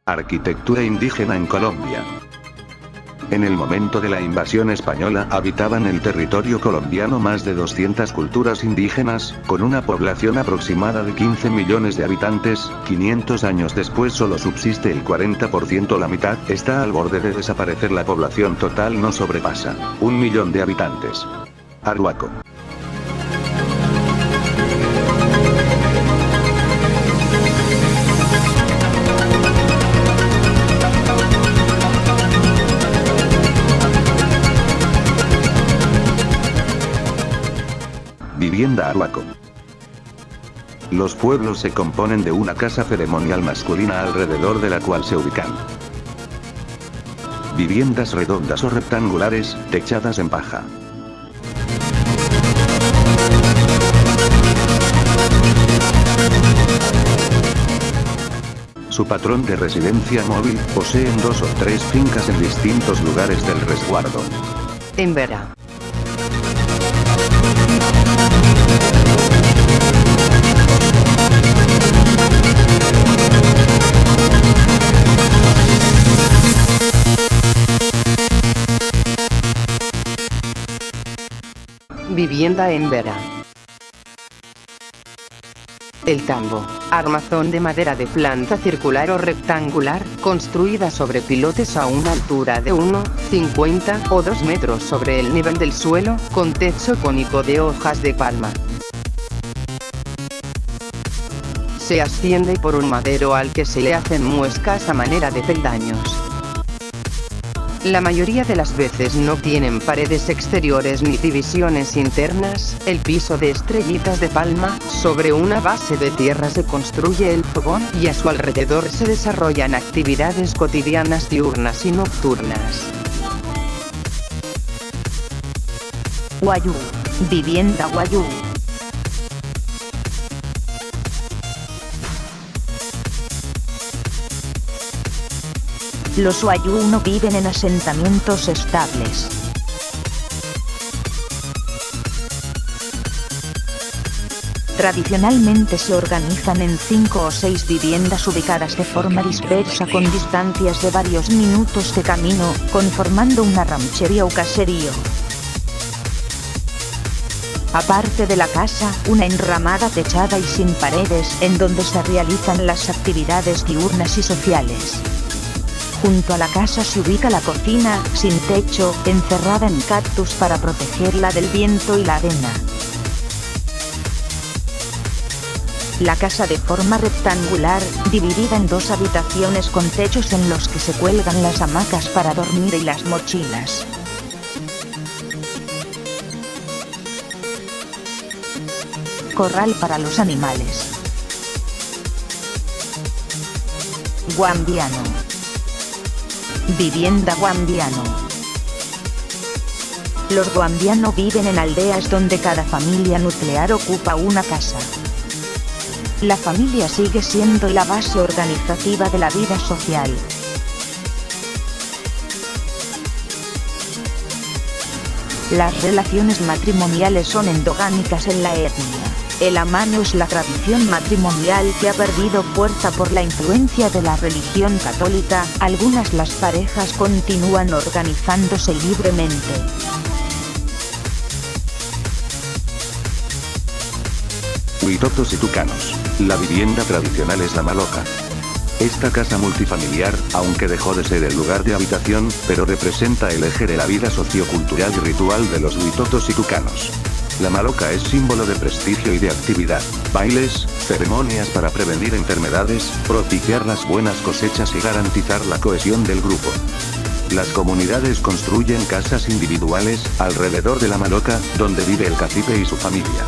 Arquitectura indígena en Colombia. En el momento de la invasión española habitaban el territorio colombiano más de 200 culturas indígenas, con una población aproximada de 15 millones de habitantes. 500 años después solo subsiste el 40%, la mitad está al borde de desaparecer. La población total no sobrepasa 1 millón de habitantes. Arhuaco. Vivienda Arhuaco. Los pueblos se componen de una casa ceremonial masculina alrededor de la cual se ubican viviendas redondas o rectangulares, techadas en paja. Su patrón de residencia móvil, poseen 2 o 3 fincas en distintos lugares del resguardo. En Vera. Vivienda en Vera. El tambo, armazón de madera de planta circular o rectangular, construida sobre pilotes a una altura de 1,50 o 2 metros sobre el nivel del suelo, con techo cónico de hojas de palma. Se asciende por un madero al que se le hacen muescas a manera de peldaños. La mayoría de las veces no tienen paredes exteriores ni divisiones internas. El piso de estrellitas de palma, sobre una base de tierra se construye el fogón, y a su alrededor se desarrollan actividades cotidianas diurnas y nocturnas. Guayú. Vivienda Guayú. Los Wayuu no viven en asentamientos estables. Tradicionalmente se organizan en 5 o 6 viviendas ubicadas de forma dispersa con distancias de varios minutos de camino, conformando una ranchería o caserío. Aparte de la casa, una enramada techada y sin paredes, en donde se realizan las actividades diurnas y sociales. Junto a la casa se ubica la cocina, sin techo, encerrada en cactus para protegerla del viento y la arena. La casa de forma rectangular, dividida en 2 habitaciones con techos en los que se cuelgan las hamacas para dormir y las mochilas. Corral para los animales. Guambiano. Vivienda guambiano. Los guambiano viven en aldeas donde cada familia nuclear ocupa una casa. La familia sigue siendo la base organizativa de la vida social. Las relaciones matrimoniales son endogámicas en la etnia. El amano es la tradición matrimonial que ha perdido fuerza por la influencia de la religión católica. Algunas las parejas continúan organizándose libremente. Huitotos y tucanos. La vivienda tradicional es la maloca. Esta casa multifamiliar, aunque dejó de ser el lugar de habitación, pero representa el eje de la vida sociocultural y ritual de los huitotos y tucanos. La maloca es símbolo de prestigio y de actividad, bailes, ceremonias para prevenir enfermedades, propiciar las buenas cosechas y garantizar la cohesión del grupo. Las comunidades construyen casas individuales, alrededor de la maloca, donde vive el cacique y su familia.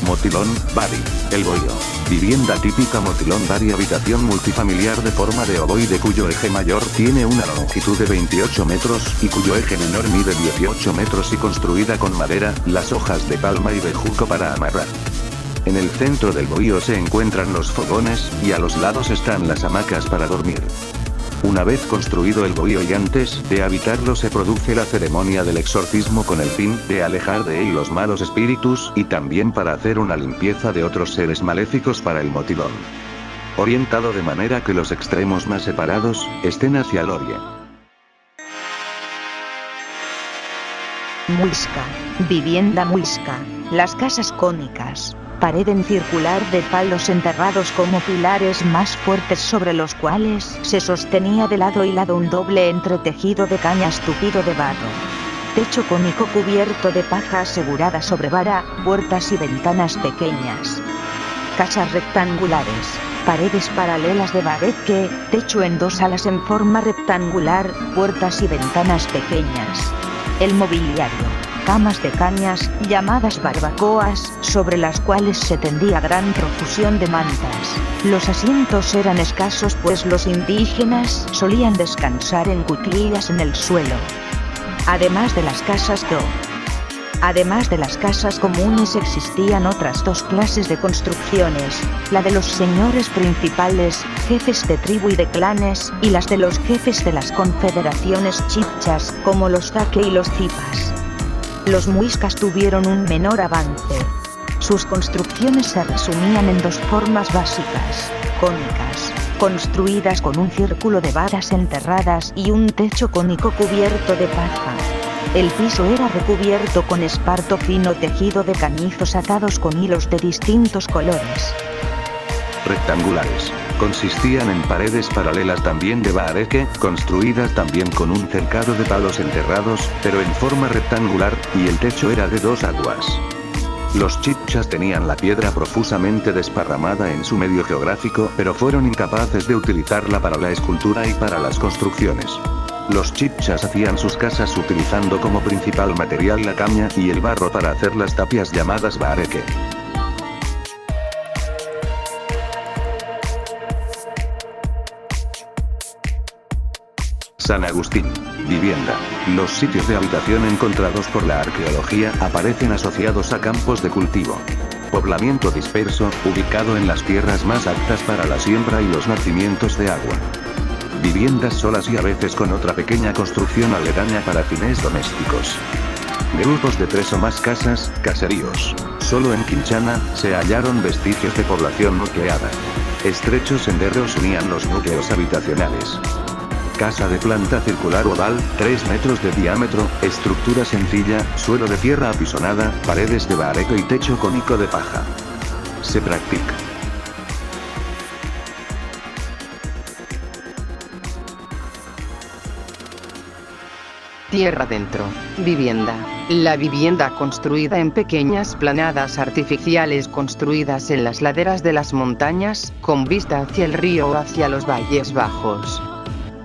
Motilón, Bari, El Bohío. Vivienda típica Motilón Bari, habitación multifamiliar de forma de ovoide cuyo eje mayor tiene una longitud de 28 metros y cuyo eje menor mide 18 metros y construida con madera, las hojas de palma y bejuco para amarrar. En el centro del bohío se encuentran los fogones, y a los lados están las hamacas para dormir. Una vez construido el bohío y antes de habitarlo se produce la ceremonia del exorcismo con el fin de alejar de él los malos espíritus y también para hacer una limpieza de otros seres maléficos para el motilón. Orientado de manera que los extremos más separados estén hacia el oriente. Muisca. Vivienda muisca. Las casas cónicas. Pared en circular de palos enterrados como pilares más fuertes sobre los cuales se sostenía de lado y lado un doble entretejido de cañas tupido de barro. Techo cónico cubierto de paja asegurada sobre vara, puertas y ventanas pequeñas. Casas rectangulares. Paredes paralelas de bareque, techo en dos alas en forma rectangular, puertas y ventanas pequeñas. El mobiliario. Camas de cañas, llamadas barbacoas, sobre las cuales se tendía gran profusión de mantas. Los asientos eran escasos pues los indígenas solían descansar en cuclillas en el suelo. Además de las casas comunes existían otras dos clases de construcciones, la de los señores principales, jefes de tribu y de clanes, y las de los jefes de las confederaciones chibchas, como los zaque y los zipas. Los muiscas tuvieron un menor avance. Sus construcciones se resumían en dos formas básicas, cónicas, construidas con un círculo de varas enterradas y un techo cónico cubierto de paja. El piso era recubierto con esparto fino tejido de cañizos atados con hilos de distintos colores. Rectangulares. Consistían en paredes paralelas también de bareque, construidas también con un cercado de palos enterrados, pero en forma rectangular, y el techo era de dos aguas. Los chibchas tenían la piedra profusamente desparramada en su medio geográfico, pero fueron incapaces de utilizarla para la escultura y para las construcciones. Los chibchas hacían sus casas utilizando como principal material la caña y el barro para hacer las tapias llamadas bareque. San Agustín. Vivienda. Los sitios de habitación encontrados por la arqueología aparecen asociados a campos de cultivo. Poblamiento disperso, ubicado en las tierras más aptas para la siembra y los nacimientos de agua. Viviendas solas y a veces con otra pequeña construcción aledaña para fines domésticos. Grupos de 3 o más casas, caseríos. Solo en Quinchana se hallaron vestigios de población nucleada. Estrechos senderos unían los núcleos habitacionales. Casa de planta circular oval, 3 metros de diámetro, estructura sencilla, suelo de tierra apisonada, paredes de bareque y techo cónico de paja. Se practica. Tierra adentro. Vivienda. La vivienda construida en pequeñas planadas artificiales construidas en las laderas de las montañas, con vista hacia el río o hacia los valles bajos.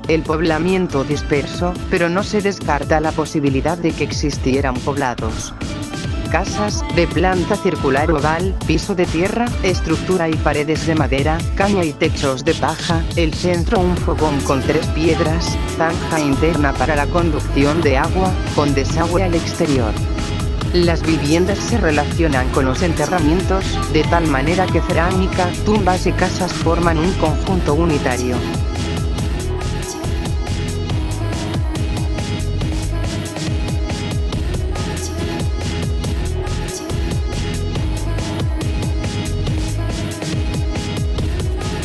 El poblamiento disperso, pero no se descarta la posibilidad de que existieran poblados. Casas, de planta circular oval, piso de tierra, estructura y paredes de madera, caña y techos de paja, el centro un fogón con 3 piedras, zanja interna para la conducción de agua, con desagüe al exterior. Las viviendas se relacionan con los enterramientos, de tal manera que cerámica, tumbas y casas forman un conjunto unitario.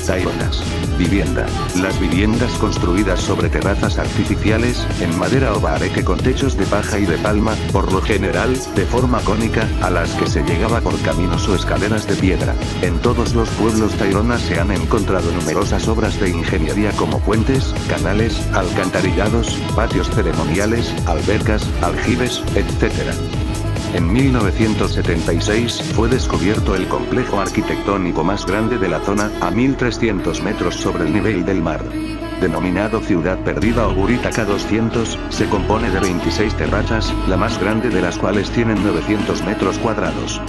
Taironas. Vivienda. Las viviendas construidas sobre terrazas artificiales, en madera o bareque con techos de paja y de palma, por lo general, de forma cónica, a las que se llegaba por caminos o escaleras de piedra. En todos los pueblos taironas se han encontrado numerosas obras de ingeniería como puentes, canales, alcantarillados, patios ceremoniales, albercas, aljibes, etc. En 1976 fue descubierto el complejo arquitectónico más grande de la zona, a 1300 metros sobre el nivel del mar. Denominado Ciudad Perdida o Buritaca 200, se compone de 26 terrazas, la más grande de las cuales tienen 900 metros cuadrados.